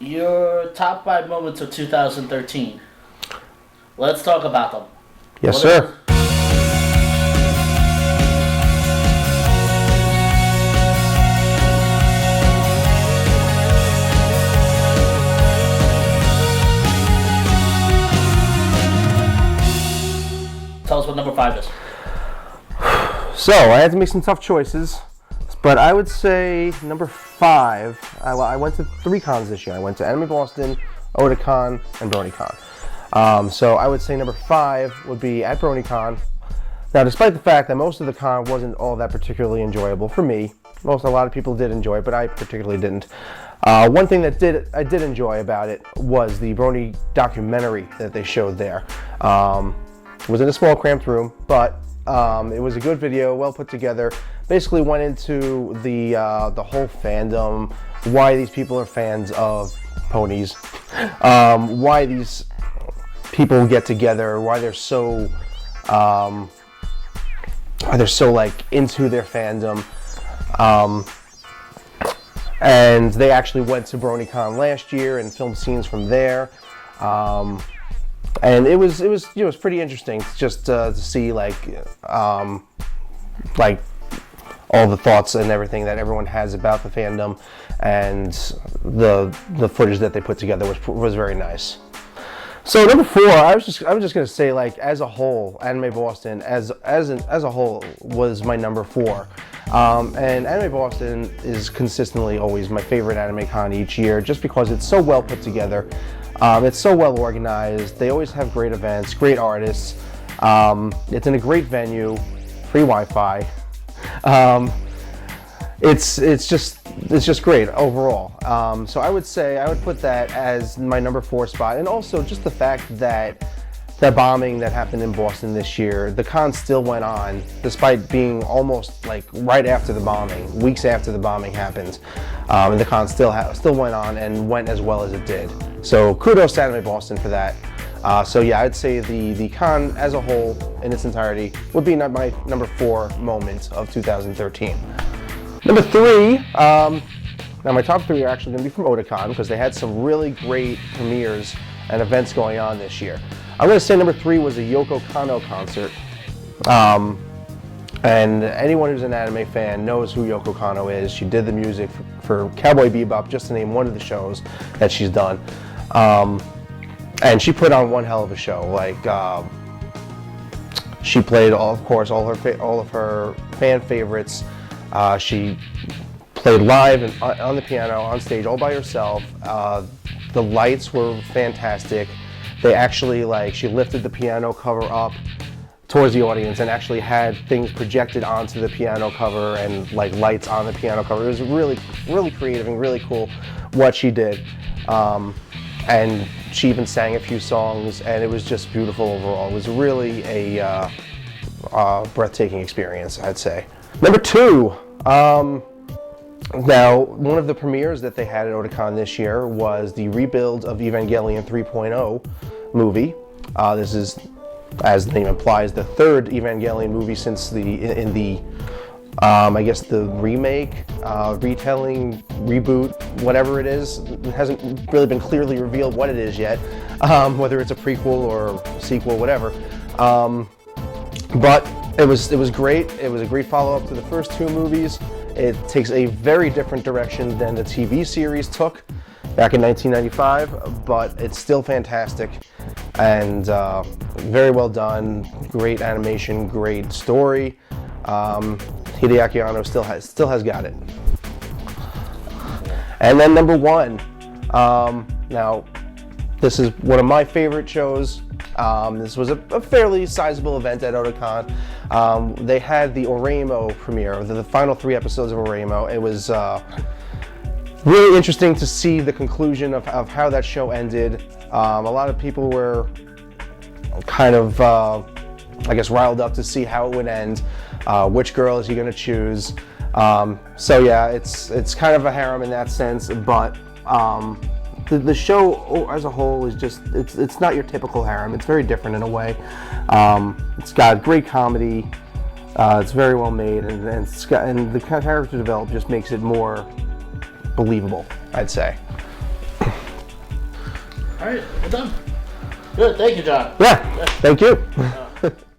Your top 5 moments of 2013. Let's talk about them. Yes, What sir. Tell us what number 5 is. So I had to make some tough choices, but I would say number 5. I went to 3 cons this year. I went to Anime Boston, Otakon, and BronyCon. So I would say number 5 would be at BronyCon. Now, despite the fact that most of the con wasn't all that particularly enjoyable for me, a lot of people did enjoy it, but I particularly didn't. One thing that I did enjoy about it was the Brony documentary that they showed there. It was in a small, cramped room, but it was a good video, well put together. Basically went into the whole fandom, why these people are fans of ponies, why these people get together, why they're so like into their fandom. And they actually went to BronyCon last year and filmed scenes from there. And it was pretty interesting just to see like all the thoughts and everything that everyone has about the fandom, and the footage that they put together was very nice. So number 4, I was just gonna say, like, as a whole, Anime Boston as a whole was my number 4. And Anime Boston is consistently always my favorite anime con each year, just because it's so well put together. It's so well organized. They always have great events, great artists. It's in a great venue, free Wi-Fi. It's just great overall. So I would say I would put that as my number 4 spot, and also just the fact that the bombing that happened in Boston this year, the con still went on despite being almost like right after the bombing, weeks after the bombing happened, and the con still went on and went as well as it did. So kudos to Anime Boston for that. So yeah, I'd say the con as a whole in its entirety would be my number 4 moment of 2013. Number 3, now my top 3 are actually going to be from Otakon because they had some really great premieres and events going on this year. I'm going to say number 3 was a Yoko Kanno concert. And anyone who's an anime fan knows who Yoko Kanno is. She did the music for Cowboy Bebop, just to name one of the shows that she's done. And she put on one hell of a show. Like, she played, of course, all of her fan favorites. She played live and on the piano, on stage, all by herself. The lights were fantastic. They actually, she lifted the piano cover up towards the audience and actually had things projected onto the piano cover and lights on the piano cover. It was really, really creative and really cool what she did. And she even sang a few songs, and it was just beautiful overall. It was really a breathtaking experience, I'd say. Number 2, now one of the premieres that they had at Otakon this year was the rebuild of Evangelion 3.0 movie. This is, as the name implies, the 3rd Evangelion movie since I guess the remake, retelling, reboot, whatever it is. It hasn't really been clearly revealed what it is yet, whether it's a prequel or sequel, whatever. But it was great. It was a great follow-up to the first 2 movies. It takes a very different direction than the TV series took back in 1995, but it's still fantastic and very well done. Great animation, great story. Hideaki Anno still has got it. And then number 1. Now, this is one of my favorite shows. This was a fairly sizable event at Otakon. They had the Oreimo premiere, the final 3 episodes of Oreimo. It was really interesting to see the conclusion of how that show ended. A lot of people were kind of, I guess, riled up to see how it would end. Which girl is he going to choose? So yeah, it's kind of a harem in that sense, but the show as a whole is just, it's not your typical harem. It's very different in a way. It's got great comedy. It's very well made, and the character development just makes it more believable, I'd say. All right, we're done. Good, thank you, John. Yeah, thank you.